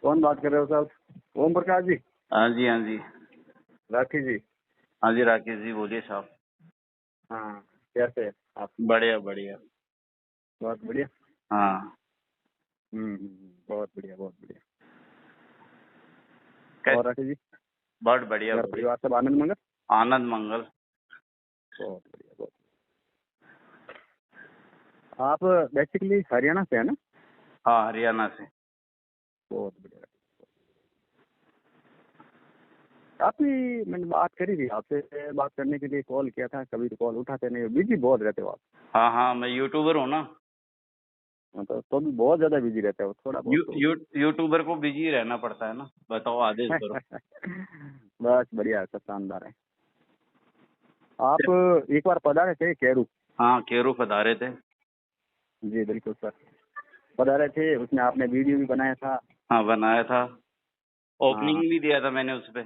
कौन बात कर रहे हो साहब? ओम प्रकाश जी? हाँ जी, हाँ जी। राठी जी? हाँ जी, राकेश जी बोलिए साहब। हाँ, कैसे हैं आप? बढ़िया बढ़िया। बहुत बढ़िया। हाँ। बहुत बढ़िया, बहुत बढ़िया। कैसे? और राठी जी, बहुत बढ़िया घर बढ़िया। परिवार सब आनंद मंगल? आनंद मंगल। बहुत बढ़िया, बहुत। आप बेसिकली हरियाणा से है ना? हाँ, हरियाणा से। बहुत बढ़िया। काफी मैंने बात करी थी आपसे, बात करने के लिए कॉल किया था, कभी तो कॉल उठाते नहीं, बिजी बहुत रहते हो आप। हाँ हाँ, मैं यूट्यूबर हूँ ना। मतलब तो भी बहुत ज्यादा बिजी रहते हो, थोड़ा बहुत तो। यूट्यूबर को बिजी रहना पड़ता है ना। बताओ, आदेश करो। बस बढ़िया है, सब शानदार है। आप एक बार पधारे थे कैरू? हाँ, केरू पधारे थे। जी बिल्कुल सर, पधारे थे, उसमें आपने वीडियो भी बनाया था। हाँ, बनाया था। ओपनिंग हाँ भी दिया था मैंने उस पे।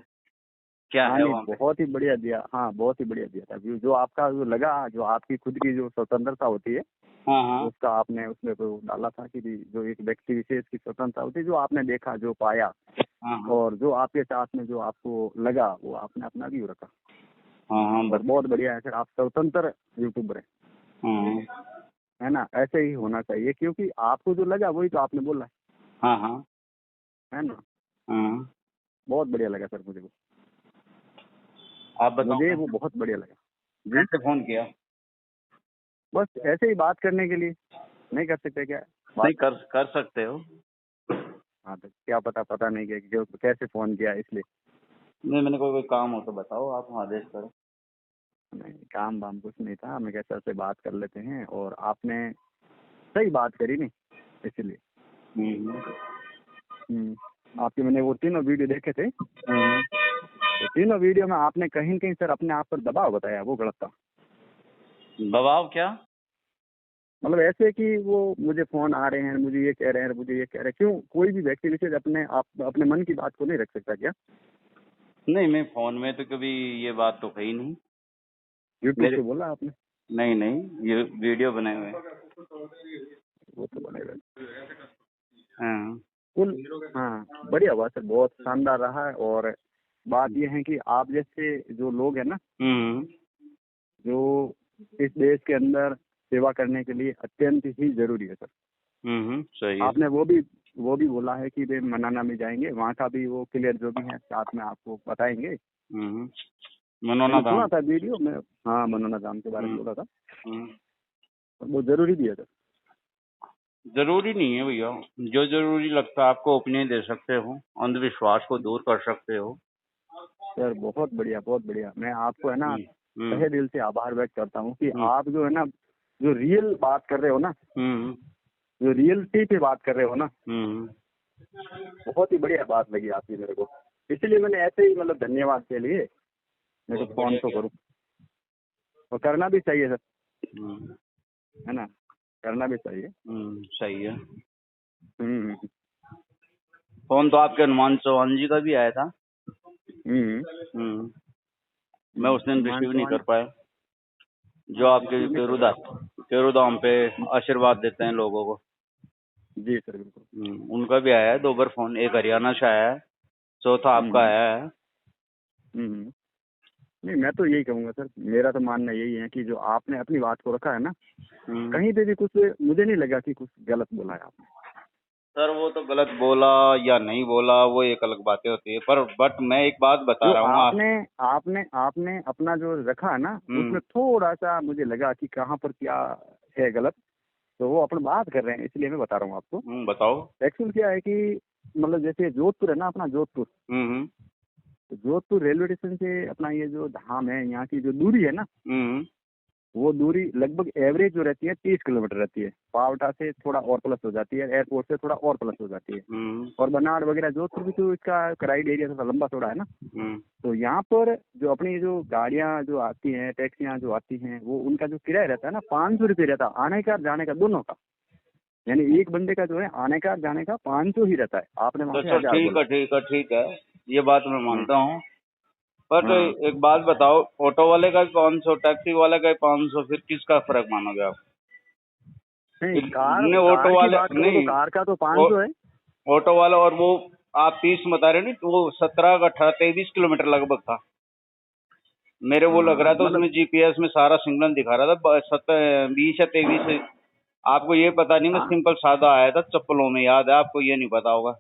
क्या हाँ, है नहीं वहाँ पे? बहुत ही बढ़िया दिया, हाँ बहुत ही बढ़िया दिया था व्यू। जो आपका जो लगा, जो आपकी खुद की जो स्वतंत्रता होती है, हाँ हाँ उसका आपने उसमें तो डाला था कि जो एक व्यक्ति विशेष की स्वतंत्रता होती है, जो आपने देखा, जो पाया, हाँ हाँ और जो आपके साथ में जो आपको लगा, वो आपने अपना व्यू रखा। हाँ हाँ, और बहुत बढ़िया है सर, आप स्वतंत्र यूट्यूबर है। हाँ है ना? ऐसे ही होना चाहिए, क्योंकि आपको जो लगा वही तो आपने बोला हाँ हाँ है ना? हाँ। बहुत बढ़िया लगा सर मुझे वो। आप बताओ, मुझे वो बहुत बढ़िया लगा जी। कैसे फोन किया? बस ऐसे ही बात करने के लिए। नहीं कर सकते क्या नहीं, बात? कर सकते हो। हाँ तो क्या पता, पता नहीं कि जो कैसे फोन किया इसलिए। नहीं, मैंने कोई काम हो तो बताओ, आप आदेश करो। नहीं, काम वाम कुछ नहीं था, मैं क्या सर से बात कर लेते हैं, और आपने सही बात करी नहीं, इसलिए। हम्म आपके मैंने वो तीनों वीडियो देखे थे, हम्म। तो तीनों वीडियो में आपने कहीं न कहीं सर अपने आप पर दबाव बताया, वो गलत था। दबाव क्या? मतलब ऐसे कि वो मुझे फोन आ रहे हैं, मुझे ये कह रहे हैं, मुझे ये कह रहे हैं, क्यों कोई भी व्यक्ति विशेष अपने मन की बात को नहीं रख सकता क्या? नहीं, मैं फोन में तो कभी ये बात तो कही नहीं यूट्यूब मेरे। पे बोला आपने? नहीं नहीं, ये वीडियो बनाए हुए हैं। वो तो बने रहे। हाँ कुल, हाँ बढ़िया हुआ सर, बहुत शानदार रहा है। और बात यह है कि आप जैसे जो लोग हैं ना, हम्म जो इस देश के अंदर सेवा करने के लिए अत्यंत ही जरूरी है सर। सही है। आपने वो भी बोला है कि वे मनाना में जाएंगे, वहाँ का भी वो क्लियर जो भी है साथ में आपको बताएंगे। मनोना मैंने सुना धाम। था वीडियो में। हाँ, मनोना धाम के बारे में हम्म बोला था, हम्म। और वो जरूरी भी है सर। जरूरी नहीं है भैया। जो जरूरी लगता है आपको अपने दे सकते हो, अंधविश्वास को दूर कर सकते हो। सर बहुत बढ़िया, बहुत बढ़िया। मैं आपको है ना हम्म तहे दिल से आभार व्यक्त करता हूँ कि हम्म आप जो है ना, जो रियल बात कर रहे हो ना, हम्म जो रियलिटी पे बात कर रहे हो ना, हम्म। बहुत ही बढ़िया बात लगी आपकी मेरे को। इसलिए मैंने ऐसे ही मतलब धन्यवाद के लिए मेरे को बहुत फोन बढ़िया तो क्या। करूँ, और करना भी चाहिए सर, हम्म है ना? करना भी चाहिए। सही है। हम्म फोन तो आपके हनुमान चौहान जी का भी आया था। हम्म हम्म। मैं उस दिन हनुमान रिसीव नहीं चौहान। कर पाया। जो आपके रिसीव नहीं कर पाए? केरुधाम पे आशीर्वाद देते हैं लोगों को। जी सर बिल्कुल। उनका भी आया है 2 बार फोन। एक हरियाणा से आया है, चौथा आपका हम्म आया है। हम्म। नहीं, मैं तो यही कहूँगा सर, मेरा तो मानना यही है कि जो आपने अपनी बात को रखा है ना, हम्म। कहीं पे भी कुछ मुझे नहीं लगा कि कुछ गलत बोला है आपने। सर, वो तो गलत बोला या नहीं बोला वो एक अलग बातें होती है, पर बट मैं एक बात बता जो रहा हूँ आपने आपने आपने अपना जो रखा है ना, हम्म उसमें थोड़ा सा मुझे लगा कि कहाँ पर क्या है गलत। तो वो अपन बात कर रहे हैं, इसलिए मैं बता रहा हूँ आपको। बताओ। एक्चुअल क्या है कि मतलब जैसे जोधपुर है ना, अपना जोधपुर, हम्म तो जोधपुर रेलवे स्टेशन से अपना ये जो धाम है, यहाँ की जो दूरी है ना, हम्म वो दूरी लगभग एवरेज जो रहती है 30 किलोमीटर रहती है। पावटा से थोड़ा और प्लस हो जाती है, एयरपोर्ट से थोड़ा और प्लस हो जाती है। हम्म और बनाड़ वगैरह जोधपुर भी तो इसका क्राइड एरिया थोड़ा लंबा थोड़ा है ना। हम्म तो यहाँ पर जो अपनी जो गाड़ियाँ जो आती हैं, टैक्सियाँ जो आती हैं, वो उनका जो किराया रहता है ना, 500 रुपये रहता है, आने का जाने का दोनों का। यानी एक बंदे का जो है आने का जाने का 500 ही रहता है। आपने वहाँ तो पे सर, 1000 ठीक बोला। है ठीक है ठीक है, ये बात मैं हाँ मानता हूँ। बट हाँ। एक बात बताओ, ऑटो वाले का भी 500, टैक्सी वाले का भी 500, फिर किसका फर्क मानोगे आप? नहीं, कार नहीं, ऑटो कार की वाले बात करो तो नहीं। कार का तो ओ- 500 है। ऑटो वाला और वो आप 30 बता रहे हो नहीं, तो वो 17 का 18 23 किलोमीटर लगभग था। मेरे वो लग रहा था उसमें मतलब जीपीएस में सारा सिग्नल दिखा रहा था 20 या 23। आपको ये पता नहीं, मैं हाँ सिंपल सादा आया था चप्पलों में, याद है आपको? ये नहीं पता होगा।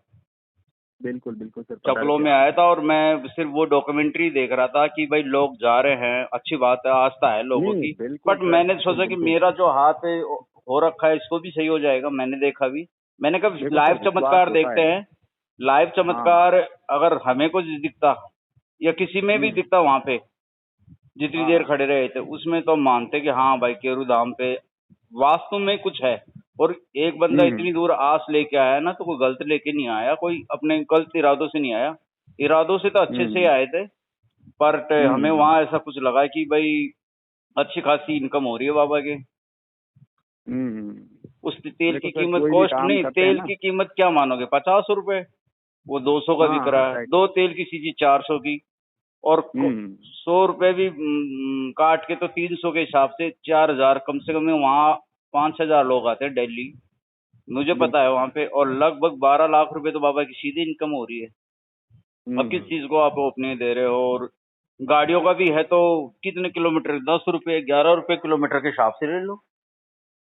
बिल्कुल बिल्कुल सर, पता चप्पलों रहते में हैं। आया था और मैं सिर्फ वो डॉक्यूमेंट्री देख रहा था कि भाई लोग जा रहे हैं, अच्छी बात है, आस्था है लोगों नहीं की। बिल्कुल बट सर, मैंने बिल्कुल सोचा कि बिल्कुल। मेरा जो हाथ है हो रखा है, इसको भी सही हो जाएगा। मैंने देखा भी, मैंने कहा देखो लाइव सर, विश्वास चमत्कार होता देखते है। हैं। लाइव हाँ। चमत्कार अगर हमें कुछ दिखता या किसी में भी हम्म। दिखता वहां पे, जितनी देर हाँ। खड़े रहे थे उसमें, तो हम मानते कि हाँ भाई केरू धाम पे वास्तव में कुछ है। और एक बंदा हम्म। इतनी दूर आस लेके आया ना, तो कोई गलत लेके नहीं आया, कोई अपने गलत इरादों से नहीं आया। इरादों से तो अच्छे से हम्म। आए थे। पर हमें हम्म। वहां ऐसा कुछ लगा कि भाई अच्छी खासी इनकम हो रही है बाबा के। हम्म। उस तेल देखो की सर, कीमत, कोई भी कॉस्ट काम नहीं, करते हैं तेल ना। की कीमत क्या मानोगे, 50 रुपए। वो 200 का बिक हाँ रहा है, राइट। 2 तेल की चीज 400 की। और हम्म। 100 रुपए भी काट के तो 300 के हिसाब से 4,000 कम से कम। वहाँ 5,000 लोग आते हैं डेली, मुझे पता है बिल्कुल। वहाँ पे। और लगभग 12 लाख रुपए तो बाबा की सीधी इनकम हो रही है। अब किस हम्म। चीज को आप ओपनिंग दे रहे हो? और गाड़ियों का भी है तो कितने किलोमीटर, 10 रुपए 11 रुपए किलोमीटर के हिसाब से ले लो,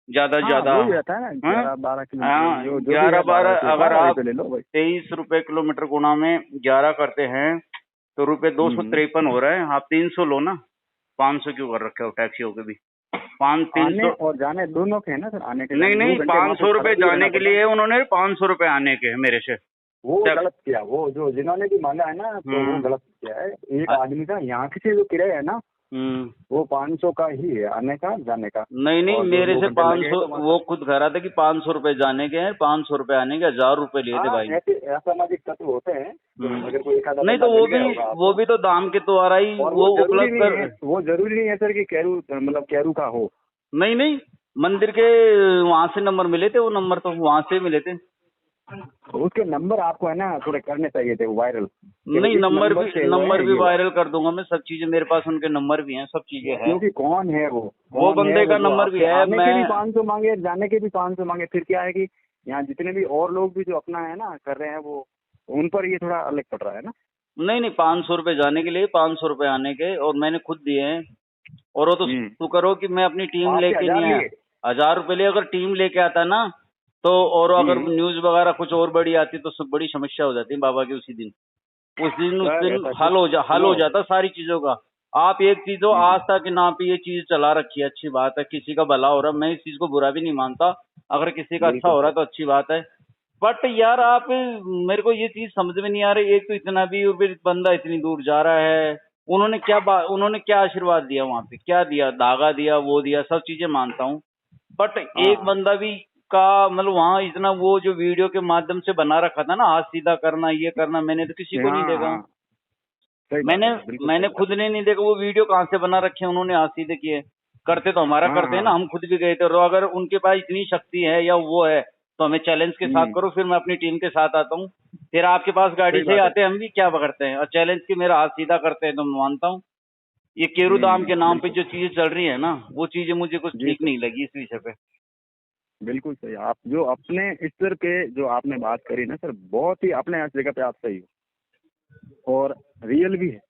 ज्यादा से हाँ ज्यादा। वही रहता है ना, हाँ 11-12 किलोमीटर हाँ, जो जो भी है, 11-12, 12 रुपये, अगर 12 रुपये आप ले लो भाई। 23 रुपए किलोमीटर गुना में 11 करते हैं तो रुपए दो सौ हम्म। तिरपन हो रहा है। आप 300 लो ना, 500 क्यों कर रखे हो टैक्सियों के भी? पाँच तीन आने सौ और जाने दोनों के हैं ना सर, आने के नहीं जाने, नहीं, 2 घंटे वहाँ पाँच पे सौ खड़ा रुपए भी जाने रहना के पड़ता है। लिए उन्होंने, 500 रुपए आने के हैं मेरे से। वो टैक्स। गलत किया, वो जो जिन्होंने भी मांगा है ना, तो वो हम्म। गलत किया है। एक अ- आदमी का यहाँ से जो किराया है ना, हम्म। वो 500 का ही है, आने का जाने का। नहीं नहीं, और जो मेरे दो से घंटे लगे हैं 500, तो वहाँ वो खुद कह रहा था कि 500 रुपए जाने के हैं, 500 रुपए आने के, 1,000 रुपए लिए थे हाँ, भाई। ऐसे असामाजिक तत्व होते हैं जो हम्म। अगर कोई एक आधा नहीं बंदा तो मिल गया होगा वो आपको। भी तो दाम के द्वारा ही और वो उपलब्ध कर। वो जरूरी नहीं है सर कि कैरू, मतलब कैरू का हो। नहीं नहीं, मंदिर के वहां से नंबर मिले थे, वो नंबर तो वहां से मिले थे। तो उसके नंबर आपको है ना थोड़े करने चाहिए थे वायरल, कि नहीं, भाई इस नंबर से हुए नंबर हैं भी ये बात। वायरल कर दूंगा मैं, सब चीजें मेरे पास, उनके नंबर भी हैं, सब चीजें हैं। क्योंकि कौन है वो, वो कौन है बंदे वो का जो नंबर भी आपसे है। आने के भी मैं 500 मांगे, जाने के भी 500 मांगे, फिर क्या है कि यहाँ जितने भी और लोग भी जो अपना है ना कर रहे हैं, वो उन पर ये थोड़ा अलग पड़ रहा है ना। नहीं नहीं, 500 रुपए जाने के लिए, 500 रुपए आने के, और मैंने खुद दिए हैं। और वो तो हम्म। तू करो कि मैं अपनी टीम आपसे लेके 1000 नहीं आया। लिए। 1,000 रुपए लिए, अगर टीम लेके आता ना तो, और अगर हम्म। न्यूज वगैरह कुछ और बड़ी आती तो सब बड़ी समस्या हो जाती है बाबा की उसी दिन। उस सर दिन ऐसा कुछ, हल सुनो। हो जाता सारी चीजों का। आप एक चीज हो, हम्म। आस्था के नाम पे ये चीज चला रखी है, अच्छी बात है, किसी का भला हो रहा है, मैं इस चीज को बुरा भी नहीं मानता। अगर किसी का अच्छा बिल्कुल हो रहा सर। है तो अच्छी बात है। बट यार आप, मेरे को ये चीज समझ में नहीं आ रही, एक तो इतना भी, और फिर बंदा इतनी दूर जा रहा है। उन्होंने क्या आशीर्वाद दिया वहां पे, क्या दिया? धागा दिया, वो दिया, सब चीजें मानता हूँ। बट एक हाँ बंदा भी का मतलब वहां इतना, वो जो वीडियो के माध्यम से बना रखा था ना, हाथ सीधा करना, ये करना, मैंने तो किसी को नहीं हाँ देखा। हाँ, सही बात मैंने है सर, बिल्कुल मैंने सही बात खुद ने नहीं देखा वो वीडियो, कहाँ से बना रखे हैं उन्होंने, हाथ सीधे किए। करते तो हमारा है। हाँ करते हैं ना, हाँ। हम खुद भी गए थे। और अगर उनके पास इतनी शक्ति है या वो है, तो हमें चैलेंज के साथ हम्म। करो, फिर मैं अपनी टीम के साथ आता हूँ। फिर आपके पास गाड़ी सही से ही बात है। आते हैं, हम भी क्या करते हैं, और चैलेंज के मेरा हाथ सीधा करते हैं, तो मैं मानता हूँ। ये केरू धाम के नाम पे बिल्कुल। जो चीजें चल रही है ना, वो चीजें मुझे कुछ जी ठीक सर, नहीं लगी इस विषय पे। बिल्कुल सही। आप जो अपने स्तर पे जो आपने बात करी ना सर, बहुत ही अपने इस जगह पे आप सही हो, और रियल भी है।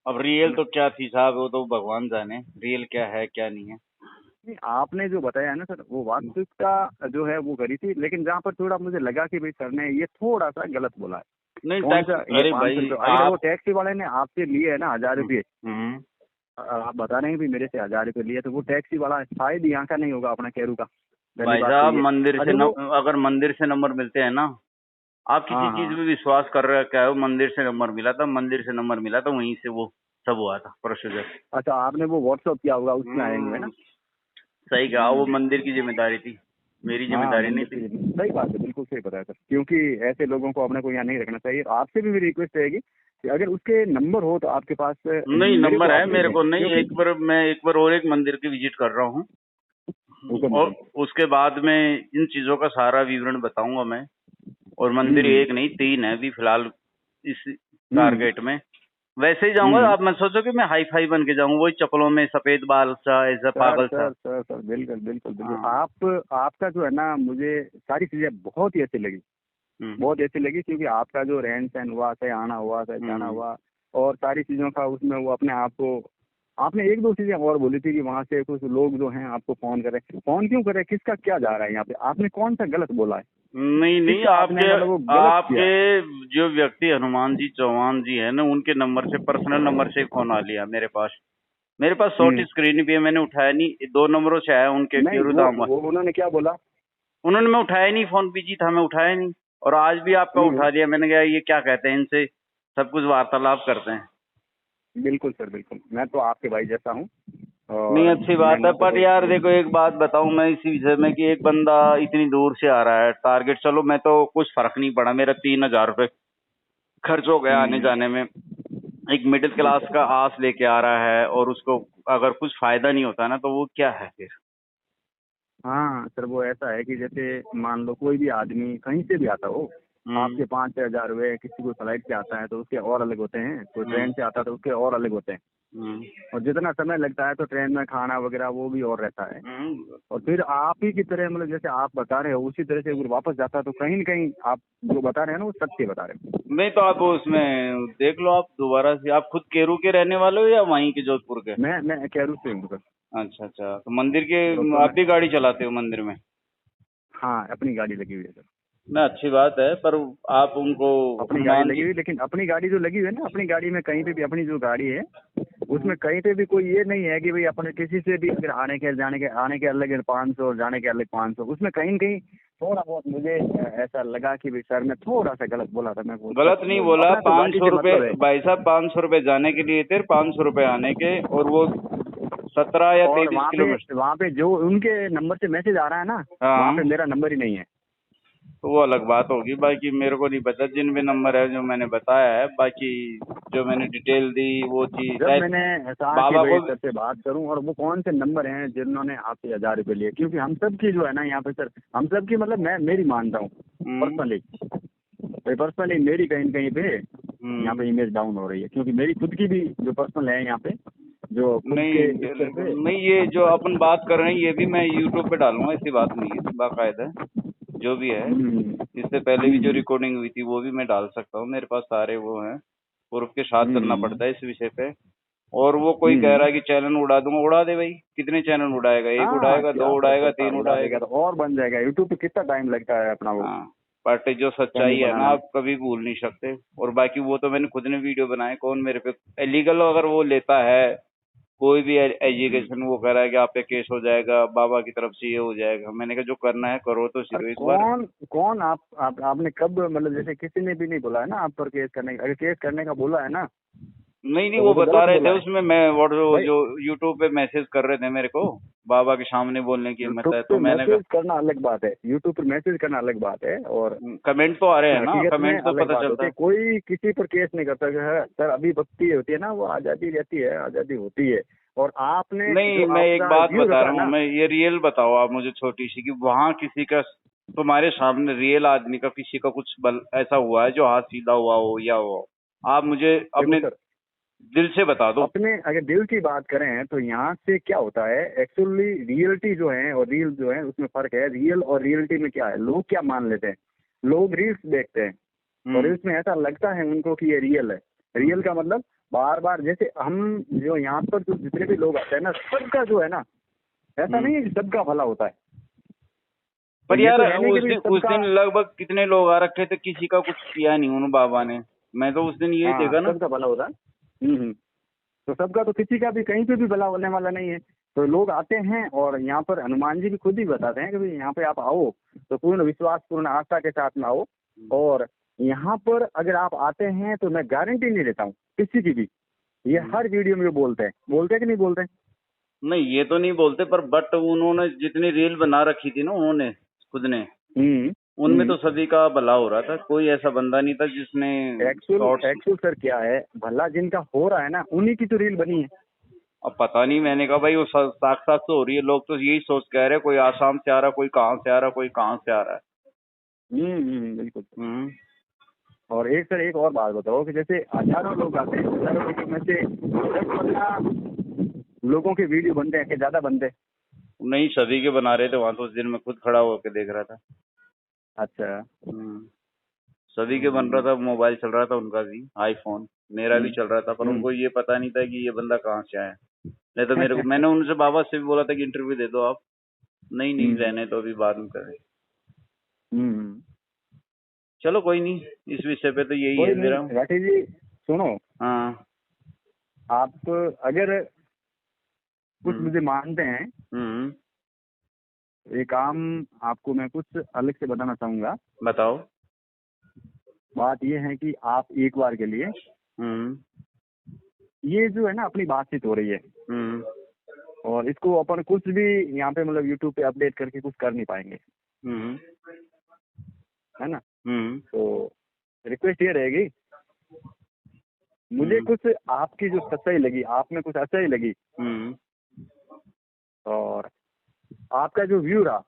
अब रियल तो क्या थी साहब, वो तो भगवान जाने रियल क्या है क्या नहीं है। नहीं, आपने जो बताया है ना सर, वो वास्तविकता जो है वो करी थी, लेकिन जहाँ पर थोड़ा मुझे लगा कि भाई सर ने ये थोड़ा सा गलत बोला है। नहीं कौन टैक्स, सा ये अरे 500 भाई रुपये, अगर वो आप। टैक्सी वाले ने आपसे लिए है ना 1000 रुपये, हम्म। आप बता रहे हैं भी मेरे से 1000 रुपये लिए, तो वो टैक्सी वाला शायद यहाँ का नहीं होगा, अपना कैरू का। पहली भाई बात तो साहब, ये, अगर वो, अगर मंदिर से नंबर मिलते हैं ना, आप किसी हाँ चीज हाँ, पे विश्वास कर रहे हो क्या हो? मंदिर से नंबर मिला था, मंदिर से नंबर मिला था, वहीं से वो सब हुआ था प्रोसीजर। अच्छा आपने वो व्हाट्सअप किया होगा, उसमें आएंगे ना। सही कहा, वो हम्म। मंदिर की जिम्मेदारी थी, मेरी हाँ जिम्मेदारी नहीं मंदिर थी। की सही बात है, बिल्कुल सही बताया सर, क्योंकि ऐसे लोगों को अपने को यहाँ नहीं रखना चाहिए। आपसे भी मेरी रिक्वेस्ट रहेगी कि अगर उसके नंबर हो तो आपके पास नहीं, मेरे को नंबर है आप मेरे भेजें, को। नहीं, क्योंकि मैं एक बार और एक मंदिर की विजिट कर रहा हूँ, हुक्म और हुक्म। उसके बाद में इन चीजों का सारा विवरण बताऊंगा मैं। और मंदिर हम्म। एक नहीं, 3 है अभी फिलहाल इस हम्म। टारगेट में। वैसे ही जाऊंगा, हम्म। आप मत सोचो कि मैं हाई फाई बन के जाऊंगा, वही चप्पलों में सफेद बाल सा, ऐसा सर पागल सा। सर सर सर, बिल्कुल बिल्कुल बिल्कुल। हाँ। आप, आपका जो है ना, मुझे सारी चीजें बहुत ही अच्छी लगी। बहुत ऐसी लगी, क्योंकि आपका जो रहन सहन हुआ, चाहे आना हुआ, चाहे जाना हुआ, और सारी चीजों का उसमें वो अपने आप को, आपने एक दो चीजें और बोली थी कि वहां से कुछ लोग जो हैं आपको फोन कर रहे हैं। फोन क्यों कर रहे हैं, किसका क्या जा रहा है यहाँ पे, आपने कौन सा गलत बोला है? नहीं नहीं, किसका आपने आपके मतलब वो गलत किया है? आपके जो व्यक्ति हनुमान जी चौहान जी है ना, उनके नंबर से, पर्सनल नंबर से फोन आ लिया मेरे पास। मेरे पास शॉर्ट स्क्रीन भी है, मैंने उठाया नहीं। 2 नंबरों से आया उनके नहीं, केरुधाम। वो उन्होंने क्या बोला? उन्होंने, मैं उठाया नहीं, फोन बिजी था, मैं उठाया नहीं। और आज भी आपका उठा दिया मैंने, कहा ये क्या कहते हैं, इनसे सब कुछ वार्तालाप करते हैं। बिल्कुल सर, बिल्कुल, मैं तो आपके भाई जैसा हूँ। नहीं, और अच्छी बात है, मैंने पर तो यार देखो एक बात बताऊं मैं इसी विषय में, कि एक बंदा इतनी दूर से आ रहा है, टारगेट, चलो मैं तो कुछ फर्क नहीं पड़ा, मेरा 3000 रुपये खर्च हो गया आने जाने में। एक मिडिल क्लास का आस लेके आ रहा है, और उसको अगर कुछ फायदा नहीं होता ना, तो वो क्या है फिर? हाँ सर, वो ऐसा है कि जैसे मान लो कोई भी आदमी कहीं से भी आता हो, आपके 5-6 हजार रुपये, किसी को फ्लाइट से आता है तो उसके और अलग होते हैं, कोई ट्रेन से आता है तो उसके और अलग होते हैं, और जितना समय लगता है तो ट्रेन में खाना वगैरह वो भी और रहता है। और फिर आप ही की तरह, मतलब जैसे आप बता रहे हो उसी तरह से अगर वापस जाता है तो कहीं न कहीं आप जो बता रहे हैं ना वो सत्य बता रहे हैं। नहीं तो आप उसमें देख लो, आप दोबारा से, आप खुद केरू के रहने वाले हो या वहीं के जोधपुर के? मैं कैरू से हूँ सर। अच्छा अच्छा, तो मंदिर के तो आप मैं, भी गाड़ी चलाते हो मंदिर में? हाँ, अपनी गाड़ी लगी हुई है सर। ना, अच्छी बात है, पर आप उनको अपनी गाड़ी हनुमान लगी जी। हुई, लेकिन अपनी गाड़ी जो लगी हुई है ना, अपनी गाड़ी में कहीं पे भी, अपनी जो गाड़ी है उसमें कहीं पे भी कोई ये नहीं है कि भाई अपने किसी से भी अगर आने के अलग 500 और जाने के अलग 500, उसमें कहीं न कहीं थोड़ा बहुत मुझे ऐसा लगा कि भाई सर मैं थोड़ा सा गलत बोला था। मैं वो गलत सच नहीं बोल रहा हूँ, बोला। अपना तो पाँच गाड़ी सौ से रुपये मतलब है। भाई साहब, 500 रुपये जाने के लिए थे, 500 रुपये आने के, और वो 17 या और 23 किलोमीटर। वहाँ पे जो उनके नंबर से मैसेज आ रहा है ना, वहाँ पे हाँ, मेरा नंबर ही नहीं है। तो वो अलग बात होगी, बाकी मेरे को नहीं पता। जिन भी नंबर है जो मैंने बताया है, बाकी जो मैंने डिटेल दी वो चीज जब शायद मैंने कहा कि बाबा भाई को। सर से बात करूं, और वो कौन से नंबर हैं जिन्होंने आपसे 1000 रुपये लिए, क्योंकि हम सब की जो है ना यहाँ पे सर, हम सब की मतलब मैं मेरी मानता हूँ पर्सनली मेरी कहीं न कहीं पे यहाँ पे इमेज डाउन हो रही है, क्योंकि मेरी खुद की भी जो पर्सनल है यहाँ पे, जो खुद नहीं के स्तर पे। नहीं, ये जो अपन बात कर रहे हैं ये भी मैं यूट्यूब पे डालूंगा, ऐसी बात नहीं है, बाकायदा जो भी है। इससे पहले भी जो रिकॉर्डिंग हुई थी वो भी मैं डाल सकता हूँ, मेरे पास सारे वो हैं, प्रूफ के साथ करना पड़ता है इस विषय पे। और वो कोई कह रहा है कि चैनल उड़ा दूंगा, उड़ा दे भाई, कितने चैनल उड़ाएगा? एक हाँ, उड़ाएगा, 2 क्या कर उड़ाएगा, सकता है, 3 उड़ा देगा उड़ाएगा। तो और बन जाएगा। यूट्यूब पे कितना टाइम लगता है अपना वो हाँ, बट जो चैनल सच्चाई है ना, बनाना। आप कभी भूल नहीं सकते। और बाकी वो तो मैंने खुद ने वीडियो बनाए, कौन मेरे पे इलीगल अगर वो लेता है कोई भी एजुकेशन, वो कह रहा है कि आप पे केस हो जाएगा, बाबा की तरफ से ये हो जाएगा। मैंने कहा जो करना है करो तो और सिर्फ एक बार। कौन कौन आपने कब, मतलब जैसे किसी ने भी नहीं बोला है ना आप पर केस करने का, अगर केस करने का बोला है ना नहीं नहीं, तो वो वो तो बता गलत रहे थे बोला है उसमें, मैं वो भाई। जो यूट्यूब पे मैसेज कर रहे थे मेरे को, बाबा के सामने बोलने की हिम्मत यूट्यूब है, पे तो मैंने कहा मैसेज करना अलग बात है, यूट्यूब पर मैसेज करना अलग बात है, और कमेंट तो आ रहे हैं ना, हकीकत में कमेंट तो अलग पता बात चलता होती है। है। कोई किसी पर केस नहीं करता है सर, अभी भक्ति होती है ना, वो आज़ादी रहती है, आज़ादी होती है। और आपने नहीं, जो मैं एक आपका बात व्यू बता रखा रहा हूँ, ना, मैं ये रियल बताओ आप मुझे छोटी सी, कि वहाँ किसी का, तुम्हारे सामने रियल आदमी का किसी का कुछ ऐसा हुआ है जो हाथ सीधा हुआ हो या हो? आप मुझे देखो अपने सर, दिल से बता दो। अपने अगर दिल की बात करें तो यहाँ से क्या होता है एक्चुअली, रियलिटी जो है और रील जो है उसमें फर्क है। रियल और रियलिटी में क्या है, लोग क्या मान लेते हैं, लोग रील्स देखते हैं और रील्स में ऐसा लगता है उनको कि ये रियल है। रियल का मतलब बार बार, जैसे हम जो यहाँ पर जो जितने भी लोग आते हैं ना, सबका जो है ना, ऐसा नहीं है कि सबका भला होता है। तो पर ये यार तो है नहीं कि भाई उस सबका, दिन लगभग कितने लोग आ रखे थे, किसी का कुछ किया नहीं उन बाबा ने। मैं तो उस दिन यही हाँ, देखा ना। सबका भला होता है। तो सबका तो किसी का भी कहीं पे भी भला होने वाला नहीं है। तो लोग आते हैं, और यहाँ पर हनुमान जी भी खुद ही बताते हैं कि भाई यहाँ पे आप आओ तो पूर्ण विश्वास, पूर्ण आस्था के साथ में आओ। और यहाँ पर अगर आप आते हैं तो मैं गारंटी नहीं देता हूँ किसी की भी, ये हर वीडियो में बोलते हैं कि नहीं बोलते हैं? नहीं, ये तो नहीं बोलते, पर बट उन्होंने जितनी रील बना रखी थी ना उन्होंने खुद ने, हम्म उनमें तो सभी का भला हो रहा था, कोई ऐसा बंदा नहीं था जिसने शॉर्ट्स। एक्चुअल सर क्या है, भला जिनका हो रहा है ना उन्हीं की तो रील बनी है। अब पता नहीं, मैंने कहा भाई वो साक्षात तो हो रही है, लोग तो यही सोच कह रहे हैं, कोई आसाम से आ रहा, कोई कहाँ से आ रहा, कोई कहाँ से आ रहा है। बिल्कुल। हम्म। और एक सर एक और बात बताओ कि जैसे हजारों लोग आते हैं, हजारों लोगों में से 10-15 लोगों के वीडियो बनते हैं कि ज्यादा बनते हैं? नहीं, सभी के बना रहे थे वहां, तो उस दिन मैं खुद खड़ा होकर देख रहा था। अच्छा। सभी के बन रहा था, मोबाइल चल रहा था उनका भी, आईफोन, मेरा भी चल रहा था, पर उनको ये पता नहीं था कि ये बंदा कहाँ से आया। नहीं तो मेरे को, मैंने उनसे बाबा से भी बोला था कि इंटरव्यू दे दो आप, नहीं रहने तो अभी बाद में करें। चलो कोई नहीं, इस विषय पे तो यही कोई है नहीं मेरा। राठी जी, सुनो, हाँ। आप अगर कुछ मुझे मानते हैं, ये काम आपको मैं कुछ अलग से बताना चाहूंगा। बताओ। बात ये है कि आप एक बार के लिए ये जो है ना अपनी बातचीत हो रही है, और इसको अपन कुछ भी यहाँ पे मतलब यूट्यूब पे अपडेट करके कुछ कर नहीं पाएंगे, है ना। तो रिक्वेस्ट ये रहेगी, मुझे कुछ आपकी जो सच्चाई लगी, आप में कुछ सच्चाई लगी, और आपका जो व्यू रहा,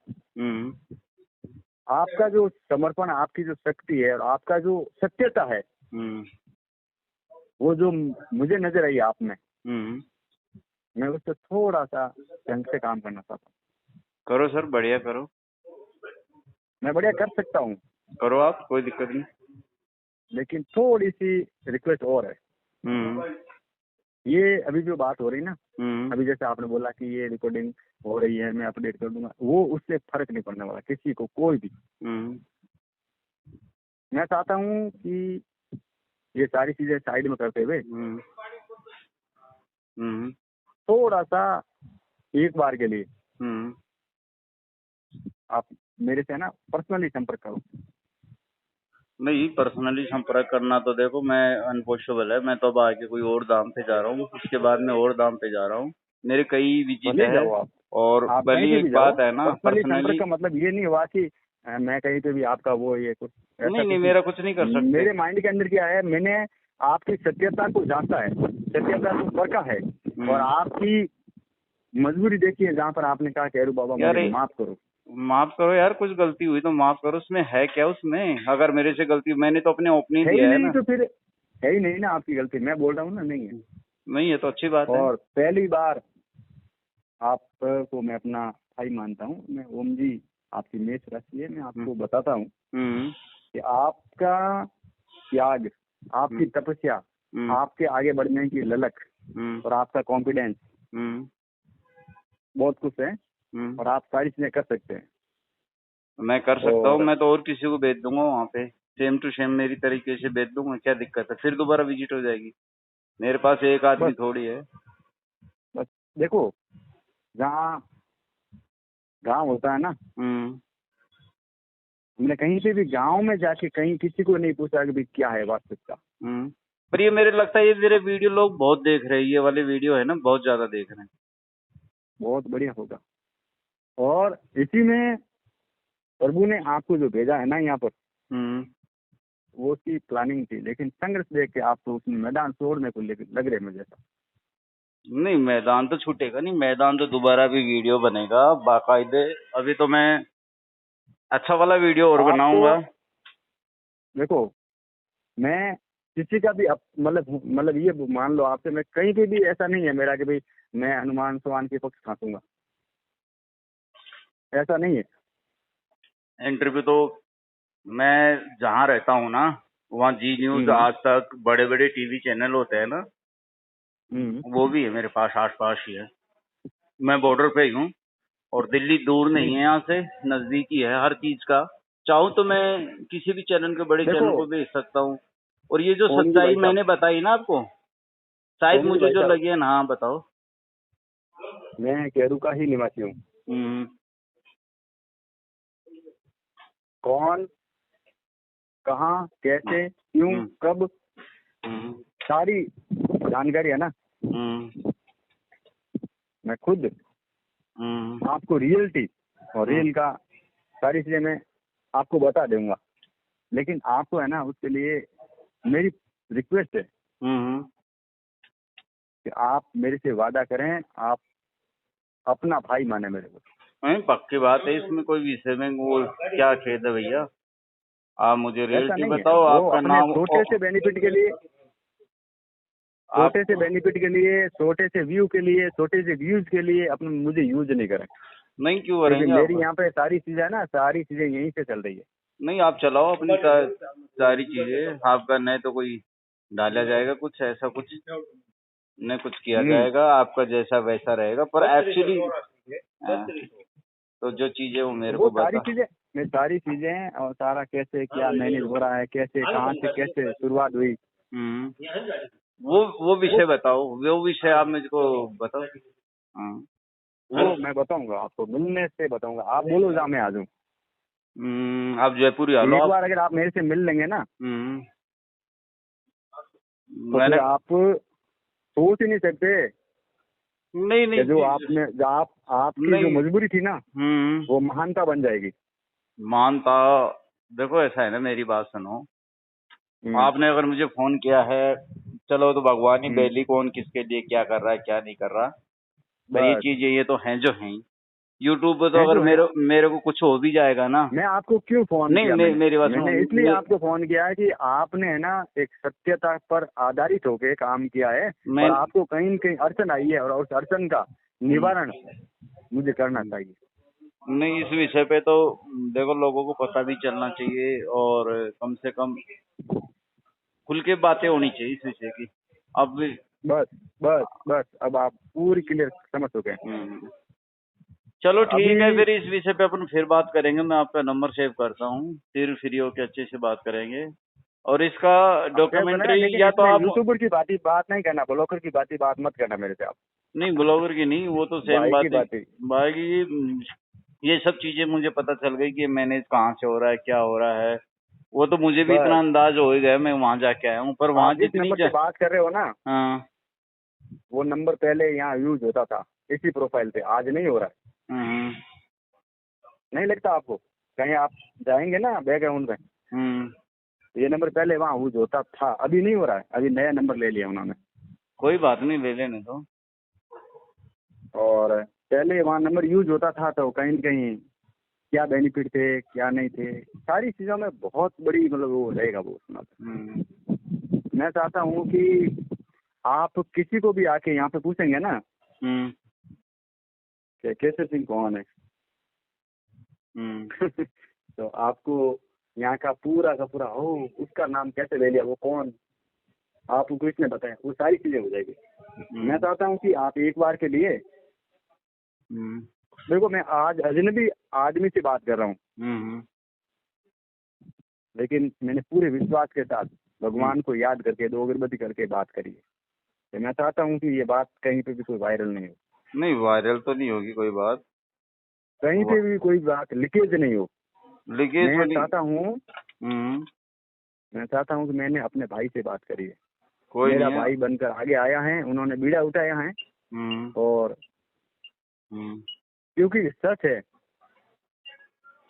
आपका जो समर्पण, आपकी जो शक्ति है, और आपका जो सत्यता है, वो जो मुझे नजर आई आप में, मैं उससे थोड़ा सा ढंग से काम करना चाहता हूँ। करो सर, बढ़िया करो। मैं बढ़िया कर सकता हूँ, करो आप, कोई दिक्कत नहीं, लेकिन थोड़ी सी रिक्वेस्ट और है। ये अभी जो बात हो रही ना, अभी जैसे आपने बोला कि ये रिकॉर्डिंग हो रही है, मैं अपडेट कर दूंगा, वो उससे फर्क नहीं पड़ने वाला किसी को, कोई भी। मैं चाहता हूँ कि ये सारी चीजें साइड में करते हुए थोड़ा सा एक बार के लिए आप मेरे से ना पर्सनली संपर्क करो। नहीं, पर्सनली संपर्क करना तो देखो मैं अनपॉसिबल है, मैं तो अब आगे कोई और दाम पे जा रहा हूँ, उसके बाद में और दाम पे जा रहा हूँ, मेरे कई विजिट है। जाओ आप, और आप भले कहीं पे भी एक जाओ, बात है ना, पर्सनली संपर्क पर्सनली का मतलब ये नहीं हुआ कि मैं कहीं पे भी आपका वो ये कुछ ऐसा नहीं, मेरा कुछ नहीं कर सकते। मेरे माइंड के अंदर क्या है, मैंने आपकी सत्यता को जांचा है, सत्यता को परखा है, और आपकी मजबूरी देखी है, जहाँ पर आपने कहा कि अरे बाबा मुझे माफ करो। माफ करो यार, कुछ गलती हुई तो माफ करो, उसमें है क्या, उसमें अगर मेरे से गलती, मैंने तो अपने ओपनिंग दिया है ना। तो फिर है ही नहीं ना आपकी गलती, मैं बोल रहा हूँ ना, नहीं है। नहीं है तो अच्छी बात है। और पहली बार आपको मैं अपना भाई मानता हूँ, मैं ओम जी, आपकी मेष राशि है, मैं आपको बताता हूँ कि आपका त्याग, आपकी तपस्या, आपके आगे बढ़ने की ललक, और आपका कॉन्फिडेंस बहुत कुछ है, और आप सारी चीजें कर सकते हैं। मैं कर सकता हूँ, मैं तो और किसी को भेज दूंगा वहाँ पे, सेम टू सेम मेरी तरीके से भेज दूंगा, क्या दिक्कत है, फिर दोबारा विजिट हो जाएगी। मेरे पास एक आदमी थोड़ी है। बस देखो, जहाँ गांव होता है ना, हमने कहीं पे भी गांव में जाके कहीं किसी को नहीं पूछा कि भाई क्या है वास्तविकता। पर ये मेरे लगता है ये मेरे वीडियो लोग बहुत देख रहे हैं, ये वाले वीडियो है ना, बहुत ज्यादा देख रहे हैं। बहुत बढ़िया होगा, और इसी में प्रभु ने आपको जो भेजा है ना यहाँ पर, वो उसकी प्लानिंग थी, लेकिन संघर्ष देख के आप तो उसमें मैदान छोड़ने को लग रहे मुझे। नहीं, मैदान तो छूटेगा नहीं, मैदान तो दोबारा भी वीडियो बनेगा बाकायदे। अभी तो मैं अच्छा वाला वीडियो और बनाऊंगा। देखो, मैं किसी का भी मतलब ये मान लो आपसे, मैं कहीं पे भी ऐसा नहीं है मेरा कि भाई मैं हनुमान स्वान के पक्ष खासूंगा, ऐसा नहीं है। इंटरव्यू तो मैं जहाँ रहता हूँ ना, वहाँ जी न्यूज, आज तक, बड़े बड़े टीवी चैनल होते हैं ना, वो भी है मेरे पास, आस पास ही है। मैं बॉर्डर पे ही हूँ, और दिल्ली दूर नहीं है यहाँ से, नजदीकी है हर चीज का। चाहूँ तो मैं किसी भी चैनल के, बड़े चैनल को भेज सकता हूँ। और ये जो सच्चाई मैंने बताई ना आपको, शायद मुझे जो लगी है ना। हाँ बताओ। मैं केरू का ही निवासी हूँ। कौन, कहाँ, कैसे, क्यों, कब, सारी जानकारी है ना, मैं खुद आपको रियलिटी और रियल का सारी चीजें मैं आपको बता दूंगा। लेकिन आपको है ना, उसके लिए मेरी रिक्वेस्ट है कि आप मेरे से वादा करें, आप अपना भाई माने मेरे को। पक्की बात है, इसमें कोई विषय में वो क्या खेद है भैया, आप मुझे रियलिटी बताओ। आपका नाम छोटे से बेनिफिट के लिए, छोटे से व्यू के लिए, छोटे से व्यूज के लिए अपने मुझे यूज नहीं करें। नहीं क्यों करेंगे? मेरी यहाँ पे सारी चीजें है ना, सारी चीजें यहीं से चल रही है। नहीं, आप चलाओ अपनी सारी चीजें, आपका नहीं तो कोई डाला जाएगा कुछ ऐसा कुछ नहीं कुछ किया जाएगा, आपका जैसा वैसा रहेगा, पर एक्चुअली तो जो चीजें वो मेरे वो को बता। सारी चीजें और सारा कैसे क्या मैनेज हो रहा है, कैसे कहाँ से कैसे शुरुआत हुई। वो विषय बताओ, वो विषय आप मुझको बताओ। हाँ, वो मैं बताऊंगा आपको, मिलने से बताऊंगा। आप बोलो जहाँ मैं आ जाऊँ। आप जयपुर ही आ लो एक आप। बार अगर आप मेरे से मिल लेंगे ना, तो मैंने फिर आप सोच ही नहीं सकते नहीं कि जो नहीं आपकी जो नहीं मजबूरी थी ना, वो महानता बन जाएगी। मानता। देखो ऐसा है ना, मेरी बात सुनो। आपने अगर मुझे फोन किया है, चलो तो भगवान ही बेली कौन किसके लिए क्या कर रहा है क्या नहीं कर रहा, पर ये बस चीजें ये तो हैं जो हैं। यूट्यूब पे तो हैं अगर जो हैं। मेरे को कुछ हो भी जाएगा ना। मैं आपको क्यों फोन नहीं किया? मेरी बात सुनो। मैंने इसलिए आपको फोन किया है कि आपने है ना एक सत्यता पर आधारित होके काम किया है, और आपको कहीं न कहीं अड़चन आई है, और उस अड़चन का निवारण मुझे करना चाहिए। नहीं, इस विषय पे तो देखो लोगों को पता भी चलना चाहिए, और कम से कम खुल के बातें होनी चाहिए इस विषय की। अब बस बस बस अब आप पूरी क्लियर समझ चुके हैं। चलो ठीक है, अभी फिर इस विषय पे अपन फिर बात करेंगे। मैं आपका नंबर सेव करता हूँ, फिर फ्री होके अच्छे से बात करेंगे। और इसका सेव करना है, डॉक्यूमेंट्री लेकिन या तो इसमें आप यूट्यूबर की बात नहीं करना, ब्लॉगर की बात मत करना मेरे से आप। नहीं, ब्लॉगर की नहीं, वो तो सेम भाई की बात है। बात है। बाकी ये सब चीजें मुझे पता चल गई कि मैनेज कहाँ से हो रहा है क्या हो रहा है। वो तो मुझे भी इतना बस अंदाज हो ही गया, मैं वहां जाके आया हूँ, पर वहां आप जिस नंबर से बात कर रहे हो ना, हाँ। वो नंबर पहले यहाँ यूज होता था इसी प्रोफाइल पे, आज नहीं हो रहा है। हम्म नहीं लगता आपको? कहीं आप जाएंगे ना बैकग्राउंड में, ये नंबर पहले वहाँ यूज होता था, अभी नहीं हो रहा है, अभी नया नंबर ले लिया उन्होंने। कोई बात नहीं, ले लेने तो। और पहले वहाँ नंबर यूज होता था, तो कहीं न कहीं क्या बेनिफिट थे क्या नहीं थे, सारी चीजों में बहुत बड़ी मतलब वो रहेगा वो उसमें। मैं चाहता हूँ कि आप किसी को भी आके यहाँ पे पूछेंगे ना कि केसर सिंह कौन है, तो आपको यहाँ का पूरा हो उसका नाम कैसे ले लिया, वो कौन, आपको इसने बताया, वो सारी चीजें हो जाएगी। मैं चाहता हूँ कि आप एक बार के लिए, देखो मैं आज अजनबी आदमी से बात कर रहा हूँ, लेकिन मैंने पूरे विश्वास के साथ भगवान को याद करके 2 अगरबत्ती करके बात करी है। तो मैं चाहता हूँ कि ये बात कहीं पे भी कोई वायरल नहीं हो, नहीं वायरल तो नहीं होगी कोई बात, कहीं पे भी कोई बात लीकेज नहीं हो। लीकेज मैं वाली चाहता हूँ कि मैंने अपने भाई से बात करी है, कोई मेरा नहीं है। भाई बनकर आगे आया है, उन्होंने बीड़ा उठाया है, और क्योंकि सच है,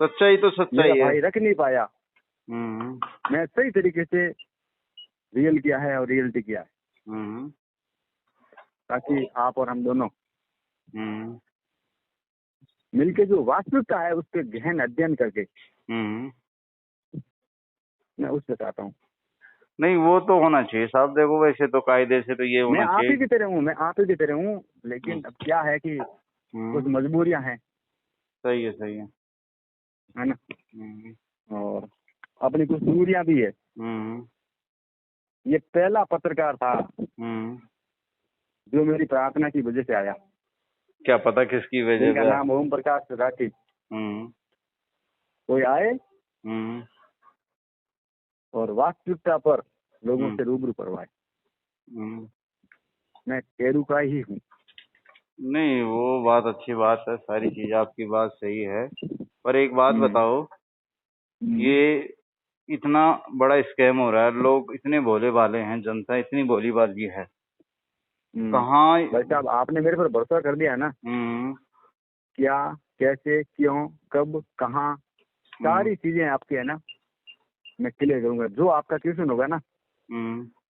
सच्चाई तो मेरा सच्चाई है। भाई रख नहीं पाया, मैं सही तरीके से रियल किया है और रियलिटी किया है, ताकि आप और हम दोनों मिलके जो वास्तविकता है उस पर गहन अध्ययन करके, मैं उससे चाहता हूँ। नहीं वो तो होना चाहिए साहब, देखो वैसे तो कायदे से तो ये मैं होना आप चाहिए। ही की तरह हूँ, मैं आप ही की तरह हूँ, लेकिन अब क्या है कि कुछ मजबूरियां हैं, सही है है ना, और अपनी कुछ दूरियां भी है। ये पहला पत्रकार था जो मेरी प्रार्थना की वजह से आया, क्या पता किसकी वजह जिनका से। नाम ओम प्रकाश राठी। कोई आए और वास्तविकता पर लोगों से रूबरू करवाए। मैं केरू का ही हूँ। नहीं वो बात अच्छी बात है, सारी चीज आपकी बात सही है, पर एक बात बताओ, ये इतना बड़ा स्कैम हो रहा है, लोग इतने भोले भाले हैं, जनता इतनी भोली भाली है, कहाँ। भाई साहब आपने मेरे पर भरोसा कर दिया ना, क्या कैसे क्यों कब कहाँ सारी चीजें आपकी है ना, मैं क्लियर करूंगा। जो आपका क्वेश्चन होगा ना,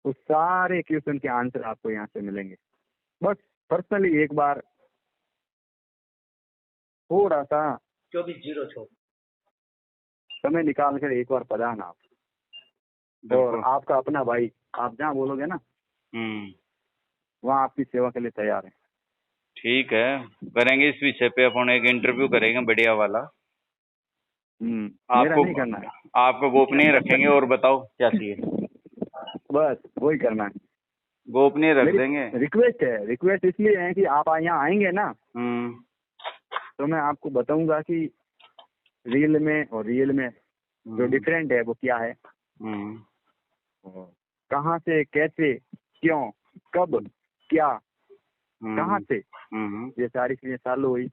उस सारे क्वेश्चन के आंसर आपको यहाँ से मिलेंगे। बस पर्सनली एक बार थोड़ा सा 2406 समय निकाल कर एक बार पधारना आप, और आपका अपना भाई, आप जहाँ बोलोगे ना वहाँ आपकी सेवा के लिए तैयार है। ठीक है, करेंगे इस विषय पे अपन एक इंटरव्यू करेंगे बढ़िया वाला। मेरा नहीं करना है। आपको गोपनीय रखेंगे। और बताओ क्या चाहिए? बस वही करना है। गोपनीय रख मेरी देंगे। रिक्वेस्ट है, रिक्वेस्ट इसलिए है कि आप यहाँ आएंगे ना तो मैं आपको बताऊंगा कि रियल में और रियल में जो डिफरेंट है वो क्या है, कहाँ से, कैसे, क्यों, कब, क्या, कहाँ से ये सारी चीजें चालू हुई,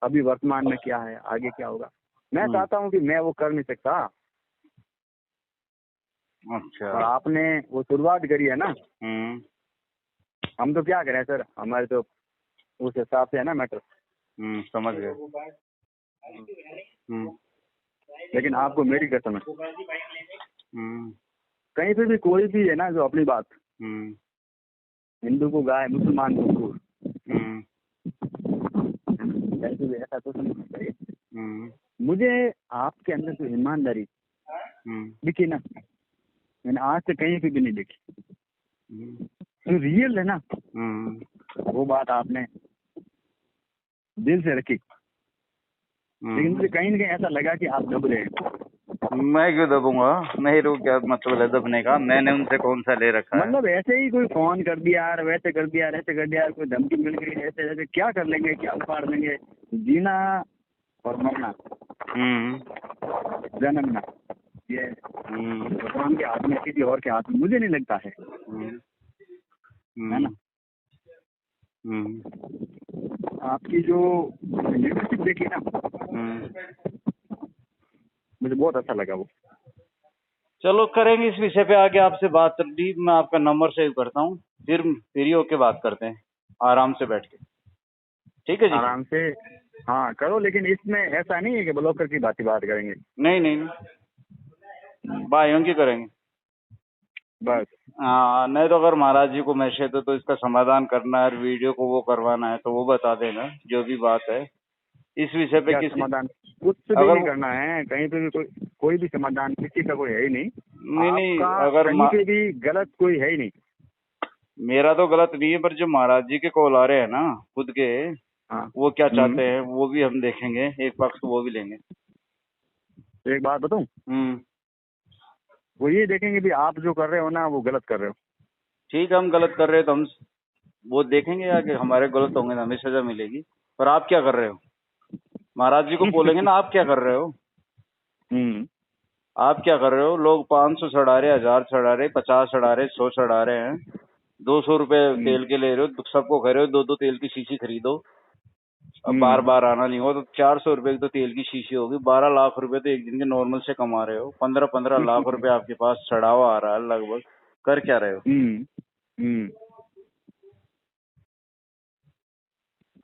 अभी वर्तमान में क्या है, आगे क्या होगा। मैं चाहता हूँ कि मैं वो कर नहीं सकता। अच्छा। और आपने वो शुरुआत करी है ना, हम तो क्या करें सर, हमारे तो उस हिसाब से है ना मैटर। समझ गए। लेकिन आपको मेरी कसम है, कहीं पे भी कोई भी है ना जो अपनी बात, हिंदू को गाय, मुसलमान को कुकुर, ऐसा कुछ नहीं चाहिए। मुझे आपके अंदर जो ईमानदारी दिखी ना, मैंने आज से कहीं पे भी नहीं देखी। जो रियल है ना वो बात आपने दिल से रखी। लेकिन मुझे कहीं ना कहीं ऐसा लगा कि आप दब रहे हैं। मैं क्यों दबूंगा? मेरे को क्या मतलब है दबने का? मैंने उनसे कौन सा ले रखा है? मतलब ऐसे ही कोई फोन कर दिया यार, वैसे कर दिया, ऐसे कर दिया, कोई धमकी मिल गई, ऐसे ऐसे क्या कर लेंगे, क्या उखाड़ लेंगे। जीना और मरना, जन्मना, ये भगवान के हाथ में, किसी और के हाथ में मुझे नहीं लगता है ना। आपकी जो लीडरशिप देखी ना, मुझे बहुत अच्छा लगा वो। चलो करेंगे इस विषय पे आगे आपसे बात। दी मैं आपका नंबर सेव करता हूँ, फिर फ्री होके बात करते हैं आराम से बैठ के। ठीक है जी? आराम से हाँ करो, लेकिन इसमें ऐसा नहीं है कि ब्लॉकर की बात करेंगे। नहीं नहीं, भाइयों की करेंगे बस। हाँ। नहीं तो अगर महाराज जी को मैसेज है तो इसका समाधान करना है, वीडियो को वो करवाना है तो वो बता देना जो भी बात है इस विषय पे। क्या किसी समाधान? कुछ भी नहीं करना है, कहीं पे भी कोई भी समाधान किसी का कोई है ही नहीं। नहीं, आपका अगर कहीं पे भी गलत कोई है ही नहीं। मेरा तो गलत नहीं है, पर जो महाराज जी के कॉल आ रहे हैं ना खुद के, हाँ। वो क्या चाहते हैं वो भी हम देखेंगे, एक पक्ष वो भी लेंगे। एक बात बताऊं, वो ये देखेंगे भी आप जो कर रहे हो ना वो गलत कर रहे हो। ठीक है, हम गलत कर रहे हैं तो हम वो देखेंगे आगे, हमारे गलत होंगे तो हमें सजा मिलेगी। पर आप क्या कर रहे हो? महाराज जी को बोलेंगे ना आप क्या कर रहे हो। आप क्या कर रहे हो? लोग 500 चढ़ा रहे, 1000 चढ़ा रहे, 50 चढ़ा रहे, 100 चढ़ा रहे हैं, 200 रुपए तेल के ले रहे हो, सबको कह रहे हो 2-2 तेल की शीशी खरीदो। अब बार बार आना नहीं हो तो 400 रुपए की तो तेल की शीशी होगी। 12 लाख रुपए तो एक दिन के नॉर्मल से कमा रहे हो। 15-15 लाख रुपए आपके पास चढ़ा हुआ आ रहा है लगभग। कर क्या रहे हो?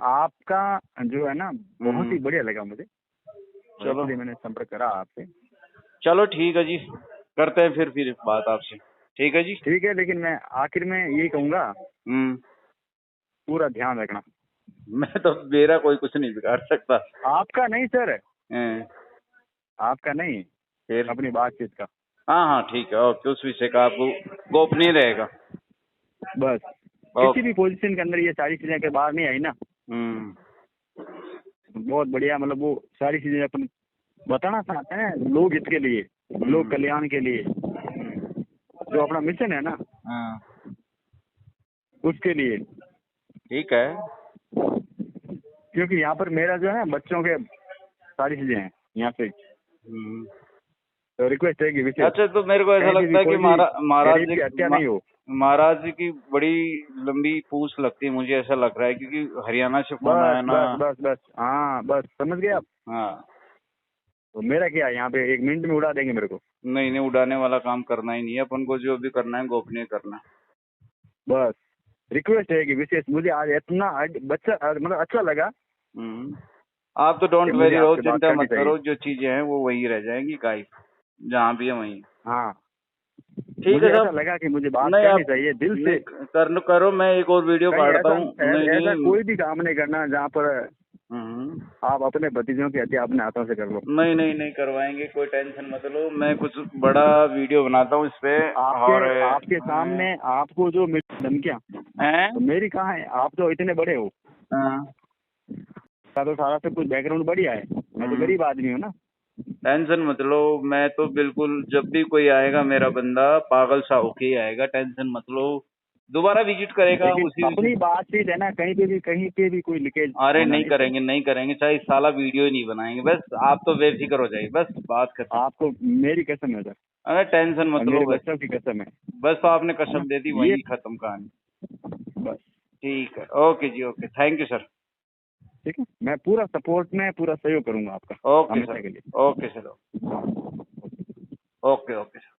आपका जो है ना बहुत ही बढ़िया लगा मुझे। चलो मैंने संपर्क करा आपसे। चलो ठीक है जी, करते हैं फिर बात आपसे। ठीक है जी? ठीक है, लेकिन मैं आखिर में यही कहूंगा, पूरा ध्यान रखना। मैं तो, मेरा कोई कुछ नहीं बिगाड़ सकता। आपका नहीं सर, आपका नहीं, फिर अपनी बातचीत का। हाँ ठीक है, ओके। उस विषय का आपको गोपनीय रहेगा बस। किसी भी पोजीशन के अंदर ये सारी चीजें के बाहर नहीं आई ना, बहुत बढ़िया। मतलब वो सारी चीजें अपन बताना चाहते हैं लोग हित के लिए, लोक कल्याण के लिए, जो अपना मिशन है ना उसके लिए। ठीक है, क्योंकि यहाँ पर मेरा जो है बच्चों के सारी चीजें हैं यहाँ से। तो रिक्वेस्ट है कि विशेष, अच्छा तो मेरे को ऐसा लगता है कि महाराज जी की हत्या नहीं हो। महाराज जी की बड़ी लंबी पूछ लगती है, मुझे ऐसा लग रहा है, क्योंकि हरियाणा से फोन आया ना। बस हाँ, बस समझ गए आप। हाँ, तो मेरा क्या, यहाँ पे 1 मिनट में उड़ा देंगे मेरे को। नहीं उड़ाने वाला काम करना ही नहीं है अपन को, जो भी करना है गोपनीय करना है। बस रिक्वेस्ट है कि विशेष, मुझे आज इतना बच्चा मतलब अच्छा लगा। आप तो डोंट वेरी हो, चिंता मत करो, जो चीजें हैं वो वही रह जाएंगी गाइस, जहाँ भी है वहीं। हाँ ठीक है, ऐसा लगा कि मुझे बात करनी चाहिए दिल से। करो, मैं एक और वीडियो काटता हूँ। ऐसा कोई भी काम नहीं करना जहाँ पर आप अपने भतीजों की हत्या अपने हाथों से कर लो। नहीं करवाएंगे, कोई टेंशन मत लो। मैं कुछ बड़ा वीडियो बनाता हूँ इस पे। और आपके सामने आपको जो धमकियाँ तो मेरी कहाँ है, आप तो इतने बड़े हो, तो सारा सब कुछ बैकग्राउंड बढ़िया है। मैं तो गरीब आदमी हूँ ना। टेंशन मत लो, मैं तो बिल्कुल जब भी कोई आएगा मेरा बंदा पागल सा होके ही आएगा, टेंशन मत लो। दोबारा विजिट करेगा लेकिन उसी अपनी बातचीत है ना, कहीं पे भी कोई लीकेज अरे होना नहीं नहीं चाहिए। करेंगे, नहीं करेंगे, चाहे इस साला वीडियो ही नहीं बनाएंगे, बस आप तो बेफिक्र हो जाइए, बस बात खत्म। आपको मेरी कसम है सर, अरे टेंशन और मत लो मेरे बस। बच्चों की कसम है बस तो आपने ना। कसम दे दी, ये वही खत्म कहानी। बस ठीक है, ओके जी, ओके, थैंक यू सर। ठीक है, मैं पूरा सपोर्ट में पूरा सहयोग करूंगा आपका ओके हमेशा सर, के लिए। ओके सर, हाँ। Okay okay sir.